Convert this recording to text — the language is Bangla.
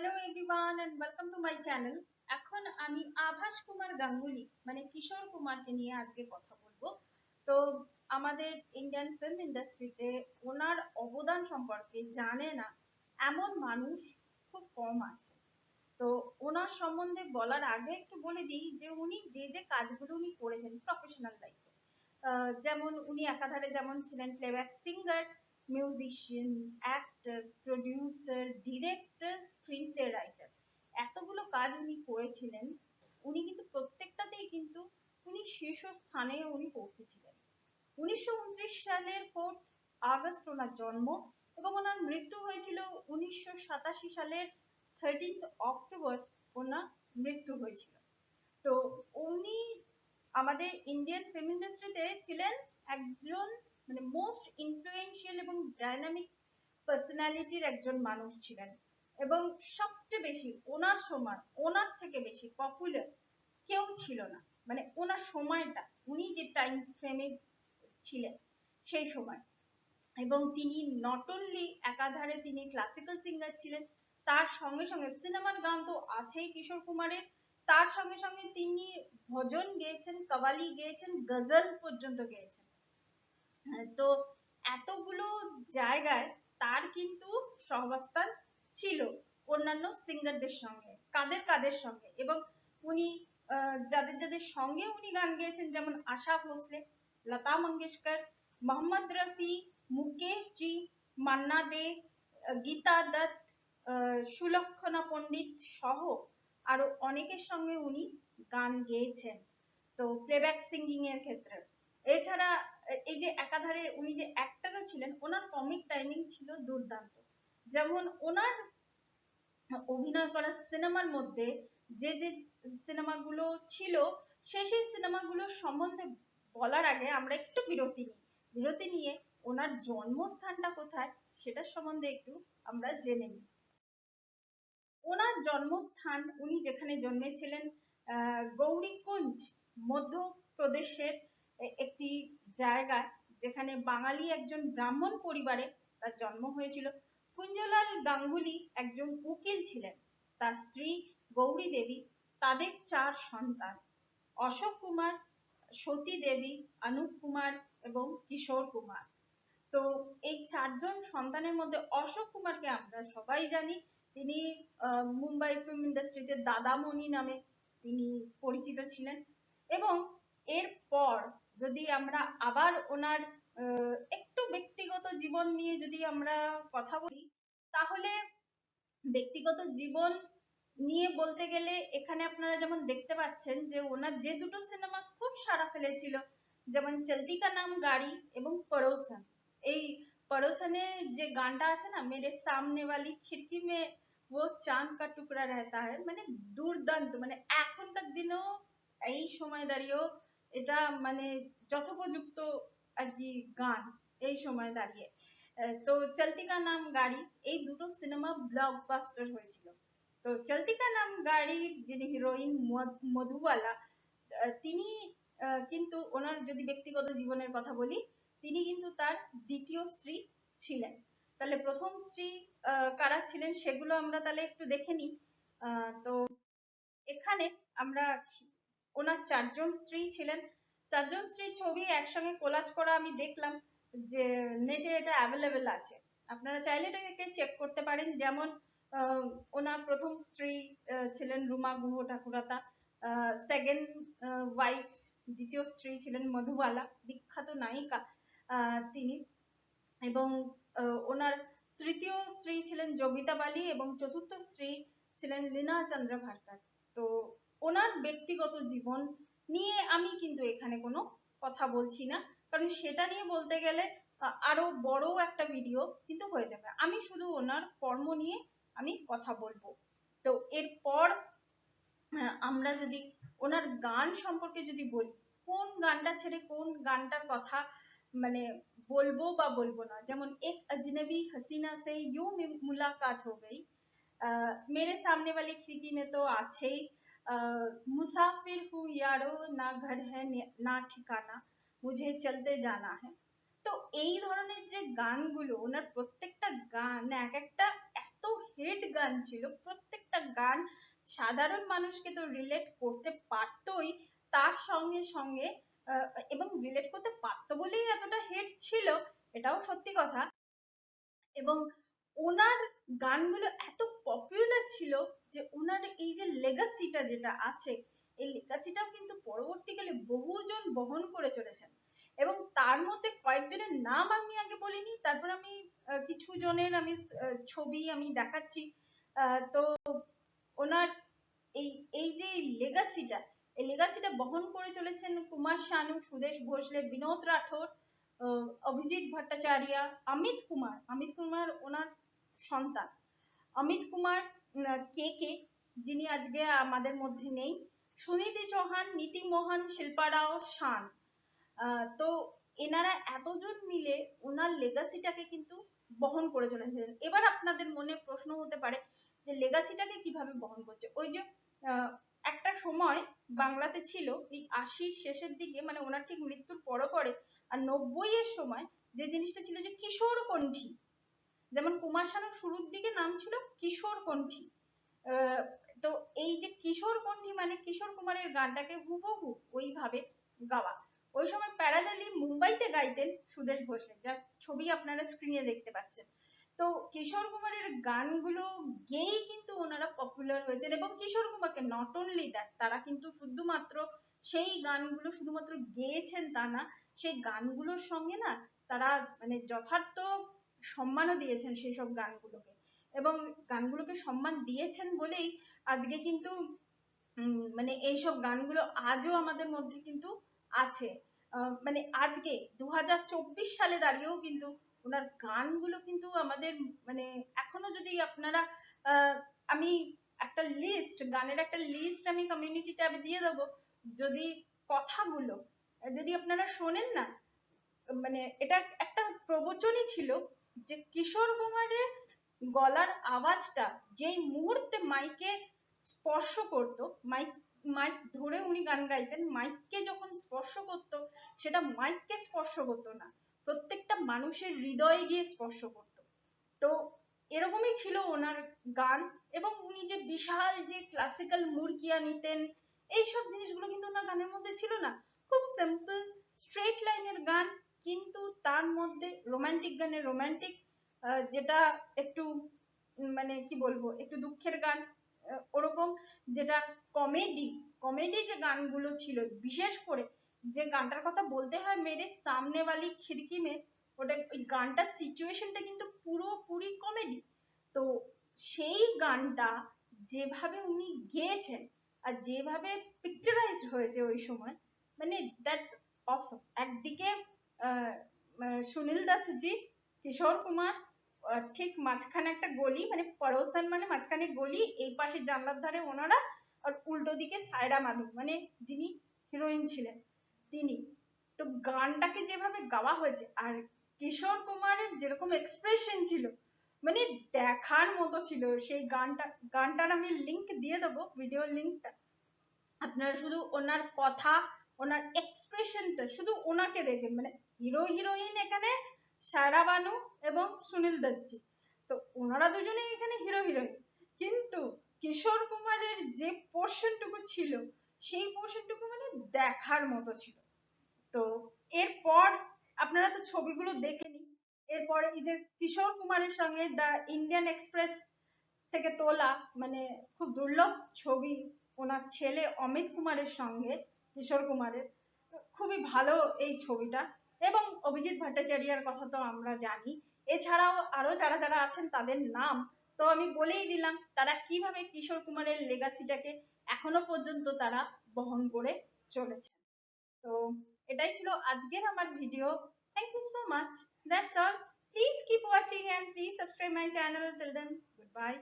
Hello everyone and welcome to my channel. এখন আমি আভাস কুমার গাঙ্গুলি মানে কিশোর কুমারকে নিয়ে আজকে কথা বলবো। তো আমাদের ইন্ডিয়ান ফিল্ম ইন্ডাস্ট্রিতে ওনার অবদান সম্পর্কে জানে না এমন মানুষ খুব কম আছে। তো ওনার সম্বন্ধে বলার আগে একটু বলে দিই যে উনি যে কাজগুলো উনি করেছেন প্রফেশনাল লাইফে, যেমন উনি একাধারে যেমন ছিলেন playback singer, musician, actor, producer, director, screen play writer, এতগুলো কাজ উনি করেছিলেন। উনি কিন্তু প্রত্যেকটাতেই কিন্তু উনি শীর্ষস্থানে উনি পৌঁছেছিলেন। 1929 সালের 4 আগস্ট ওনার জন্ম এবং ওনার মৃত্যু হয়েছিল 1987 সালের 13 অক্টোবর ওনার মৃত্যু হয়েছিল। তো উনি আমাদের ইন্ডিয়ান ফিল্ম ইন্ডাস্ট্রিতে ছিলেন একজন মানে মোস্ট ইনফ্লুয়েন্সিয়াল এবং ডাইনামিক পার্সোনালিটির একজন মানুষ ছিলেন এবং সবচেয়ে বেশি ওনার সময় ওনার থেকে বেশি পপুলার কেউ ছিল না। মানে ওনার সময়টা উনি যে টাইম ফ্রেমে ছিলেন সেই সময়, এবং তিনি নট অনলি একাধারে তিনি ক্লাসিক্যাল সিঙ্গার ছিলেন, তার সঙ্গে সঙ্গে সিনেমার গান তো আছেই কিশোর কুমারের, তার সঙ্গে সঙ্গে তিনি ভজন গেয়েছেন, কাওয়ালি গেয়েছেন, গজল পর্যন্ত গেয়েছেন। তো এতগুলো জায়গায় তার কিন্তু সহাবস্থান ছিল অন্যান্য সিঙ্গারদের সঙ্গে, কাদের কাদের সঙ্গে, এবং উনি যাদের যাদের সঙ্গে উনি গান গেয়েছেন যেমন আশা ভোসলে, লতা মঙ্গেশকর, মোহাম্মদ রফি, মুকেশ জি, মান্না দে, গীতা দত্ত, সুলক্ষণা পণ্ডিত সহ আরো অনেকের সঙ্গে উনি গান গেয়েছেন। তো প্লেব্যাক সিঙ্গিং এর ক্ষেত্রে এছাড়া এই যে একাধারে উনি যে অ্যাক্টরও ছিলেন, ওনার কমিক টাইমিং ছিল দুর্দান্ত। যেমন ওনার অভিনয় করা সিনেমার মধ্যে যে যে সিনেমাগুলো ছিল সেই সিনেমাগুলোর সম্বন্ধে বলার আগে আমরা একটু বিরতি নিয়ে ওনার জন্মস্থানটা কোথায় সেটার সম্বন্ধে একটু আমরা জেনে নিই। ওনার জন্মস্থান, উনি যেখানে জন্মেছিলেন গৌরীকুঞ্জ মধ্যপ্রদেশের একটি জায়গায়, যেখানে বাঙালি একজন ব্রাহ্মণ পরিবারে তার জন্ম হয়েছিল। কুঞ্জলাল গাঙ্গুলি একজন উকিল ছিলেন, তার স্ত্রী গৌরী দেবী, তাদের 4 সন্তান: অশোক কুমার, সতী দেবী, অনুপ কুমার এবং কিশোর কুমার। তো এই 4 জন সন্তানের মধ্যে অশোক কুমারকে আমরা সবাই জানি, তিনি মুম্বাই ফিল্ম ইন্ডাস্ট্রিতে দাদামণি নামে তিনি পরিচিত ছিলেন। এবং এরপর যদি আমরা আবার ওনার একটু ব্যক্তিগত জীবন নিয়ে যদি আমরা কথা বলি, তাহলে ব্যক্তিগত জীবন নিয়ে বলতে গেলে এখানে আপনারা যেমন দেখতে পাচ্ছেন যে ওনার যে দুটো সিনেমা খুব সাড়া ফেলেছিল, যেমন চলতি কা নাম গাড়ি এবং পড়োসন। এই পড়োসনের যে গানটা আছে না, মেরে সামনে वाली खिड़की में वो चांद का टुकड़ा रहता है, মানে দুর্দান্ত, মানে এখনকার দিনেও এই সময় দাঁড়িয়েও এটা মানে যথোপযুক্ত আর কি গান এই সময় দাঁড়িয়ে। তো চলতি কা নাম গাড়ি এই দুটো সিনেমা ব্লকবাস্টার হয়েছিল। তো চলতি কা নাম গাড়ির যিনি হিরোইন মধুবালা, তিনি কিন্তু ওনার যদি ব্যক্তিগত জীবনের কথা বলি, তিনি কিন্তু তার দ্বিতীয় স্ত্রী ছিলেন। তাহলে প্রথম স্ত্রী কারা ছিলেন সেগুলো আমরা তাহলে একটু দেখে নিই। তো এখানে আমরা ওনার 4 জন স্ত্রী ছিলেন। 4 জন স্ত্রীর ছবি একসঙ্গে কোলাজ করা আমি দেখলাম যে নেটে এটা অ্যাভেলেবেল আছে, আপনারা চাইলে এটাকে চেক করতে পারেন। যেমন ওনার প্রথম স্ত্রী ছিলেন রুমা গুহ ঠাকুরতা, সেকেন্ড ওয়াইফ দ্বিতীয় স্ত্রী ছিলেন মধুবালা, বিখ্যাত নায়িকা তিনি, এবং ওনার তৃতীয় স্ত্রী ছিলেন যোগিতা বালি এবং চতুর্থ স্ত্রী ছিলেন লীনা চন্দ্রভারকার। তো ওনার ব্যক্তিগত জীবন নিয়ে আমি কিন্তু এখানে কোনো কথা বলছি না, কারণ সেটা নিয়ে বলতে গেলে আরো বড় একটা ভিডিও কিন্তু হয়ে যাবে। আমি শুধু ওনার কর্ম নিয়ে আমি কথা বলবো। তো এরপর আমরা যদি ওনার গান সম্পর্কে যদি বলি, কোন গানটা ছেড়ে কোন গানটার কথা মানে বলবো বা বলবো না, যেমন এক अजनबी हसीना से यूं मुलाकात हो गई, मेरे सामने वाली खिड़की में तो আছেই, मुसाफिर हूँ यारो ना घर है ना ठिकाना, मुझे चलते जाना है। তো এই ধরনের যে গানগুলো, ওনার প্রত্যেকটা গান এক একটা এত হিট গান ছিল, প্রত্যেক গান সাধারণ মানুষকে তো রিলেট করতে পারতোই, তার সঙ্গে সঙ্গে এবং রিলেট করতে পারতো বলেই এতটা হিট ছিল, এটাও সত্যি কথা। এবং ওনার গানগুলো এত পপুলার ছিল যে ওনার এই যে লেগাসিটা যেটা আছে, এই লেগাসিটাও কিন্তু পরবর্তীকালে বহুজন বহন করে চলেছেন। এবং তার মধ্যে কয়েকজনের নাম আমি আগে বলিনি, তারপর আমি কিছু জনের আমি ছবি আমি দেখাচ্ছি। তো ওনার এই এই যে লেগাসিটা, এই লেগাসিটা বহন করে চলেছেন কুমার শানু, সুদেশ ভোসলে, বিনোদ রাঠোর, অভিজিৎ ভট্টাচার্য, অমিত কুমার ওনার সন্তান, অমিত কুমার কে কে, যিনি আজকে আমাদের মধ্যে নেই, সুনিধি চৌহান, নীতি মোহন, শিল্পা রাও, শান। তো এনারা এতজন মিলে ওনার লেগাসিটাকে কিন্তু বহন করে চলেছেন। এবার আপনাদের মনে প্রশ্ন হতে পারে যে লেগাসিটাকে কিভাবে বহন করছে। ওই যে একটা সময় বাংলাতে ছিল এই 80-র শেষের দিকে, মানে ওনার ঠিক মৃত্যুর পরে আর 90-এর সময় যে জিনিসটা ছিল যে কিশোর কণ্ঠী, যেমন কুমার শানুর শুরুর দিকে নাম ছিল কিশোর কণ্ঠী। তো এই যে কিশোর কণ্ঠী মানে কিশোর কুমারের গানটাকে হুবহু ওইভাবে গাওয়া। ওই সময় প্যারালালি মুম্বাইতে গাইতেন সুদেশ ভোসলে, যার ছবি আপনারা স্ক্রিনে দেখতে পাচ্ছেন। তো কিশোর কুমারের গানগুলো গেয়েই কিন্তু ওনারা পপুলার হয়েছেন। এবং কিশোর কুমারকে নট অনলি দ্যাট, তারা কিন্তু শুধুমাত্র সেই গানগুলো শুধুমাত্র গেয়েছেন তা না, সেই গানগুলোর সঙ্গে না তারা মানে যথার্থ সম্মানও দিয়েছেন সেই সব গানগুলোকে। এবং গানগুলোকে সম্মান দিয়েছেন বলেই আজকে কিন্তু মানে এইসব গানগুলো আজও আমাদের মধ্যে কিন্তু আছে। মানে আজকে 2024 সালে দাঁড়িয়েও কিন্তু ওনার গানগুলো কিন্তু আমাদের মানে এখনো যদি আপনারা আমি একটা লিস্ট, গানের একটা লিস্ট আমি কমিউনিটি ট্যাবে দিয়ে দেবো, যদি কথাগুলো যদি আপনারা শোনেন না, মানে এটা একটা প্রবচনই ছিল যে কিশোর কুমারের গলার আওয়াজটা যেই মুহূর্তে মাইকে স্পর্শ করত, মাইক মাইক ধরে উনি গান গাইতেন, মাইককে যখন স্পর্শ করত সেটা মাইককে স্পর্শ করতো না, প্রত্যেকটা মানুষের হৃদয়ে গিয়ে স্পর্শ করত। তো এরকমই ছিল ওনার গান। এবং উনি যে বিশাল যে ক্লাসিক্যাল মুরকিয়া নিতেন, এইসব জিনিসগুলো কিন্তু ওনার গানের মধ্যে ছিল না। খুব সিম্পল স্ট্রেট লাইনের গান, কিন্তু তার মধ্যে রোমান্টিক গানে রোমান্টিক, যেটা একটু মানে কি বলবো একটু দুঃখের গান ওরকম, যেটা কমেডি কমেডি যে গানগুলো ছিল, বিশেষ করে যে গানটার কথা বলতে হয় মেরে সামনে वाली खिड़की में, ওটা ওই গানটার সিচুয়েশনটা কিন্তু পুরোপুরি কমেডি। তো সেই গানটা যেভাবে উনি গেয়েছেন আর যেভাবে পিকচারাইজড হয়েছে ওই সময়, মানে দ্যাটস অসম। একদিকে সুনীল দত্ত জি, কিশোর কুমার, ঠিক মাঝখানে একটা গলি, মানে পড়োসান মানে মাঝখানে গলি, এই পাশে জানলার ধারে ওনারা, আর উল্টো দিকে সায়রা মানু মানে যিনি হিরোইন ছিলেন তিনি। তো গানটাকে যেভাবে গাওয়া হয়েছে আর কিশোর কুমারের যেরকম এক্সপ্রেশন ছিল, মানে দেখার মতো ছিল সেই গানটা। গানটার আমি লিংক দিয়ে দেবো, ভিডিও লিংকটা, আপনারা শুধু ওনার কথা, ওনার এক্সপ্রেশনটা শুধু ওনাকে দেখবেন, মানে হিরো হিরোইন এখানে সায়রা বানু এবং সুনীল দত্তজি, তো ওনারা দুজনেই এখানে হিরো হিরোইন, কিন্তু কিশোর কুমারের যে পোর্শনটুকু ছিল সেই পোর্শনটুকু মানে দেখার মতো ছিল। তো এরপর আপনারা তো ছবিগুলো দেখেনি, এরপরে এই যে কিশোর কুমারের সঙ্গে দ্য ইন্ডিয়ান এক্সপ্রেস থেকে তোলা, মানে খুব দুর্লভ ছবি ওনার ছেলে অমিত কুমারের সঙ্গে কিশোর কুমারের, খুবই ভালো এই ছবিটা। এবং অভিজিৎ ভট্টাচার্যের কথা তো আমরা জানি, এছাড়াও আরো যারা যারা আছেন তাদের নাম তো আমি বলেই দিলাম, তারা কিভাবে কিশোর কুমারের লেগাসিটাকে এখনো পর্যন্ত তারা বহন করে চলেছে। তো এটাই ছিল আজকের আমার video. Thank you so much, that's all. Please keep watching and please subscribe my channel. Till then, goodbye.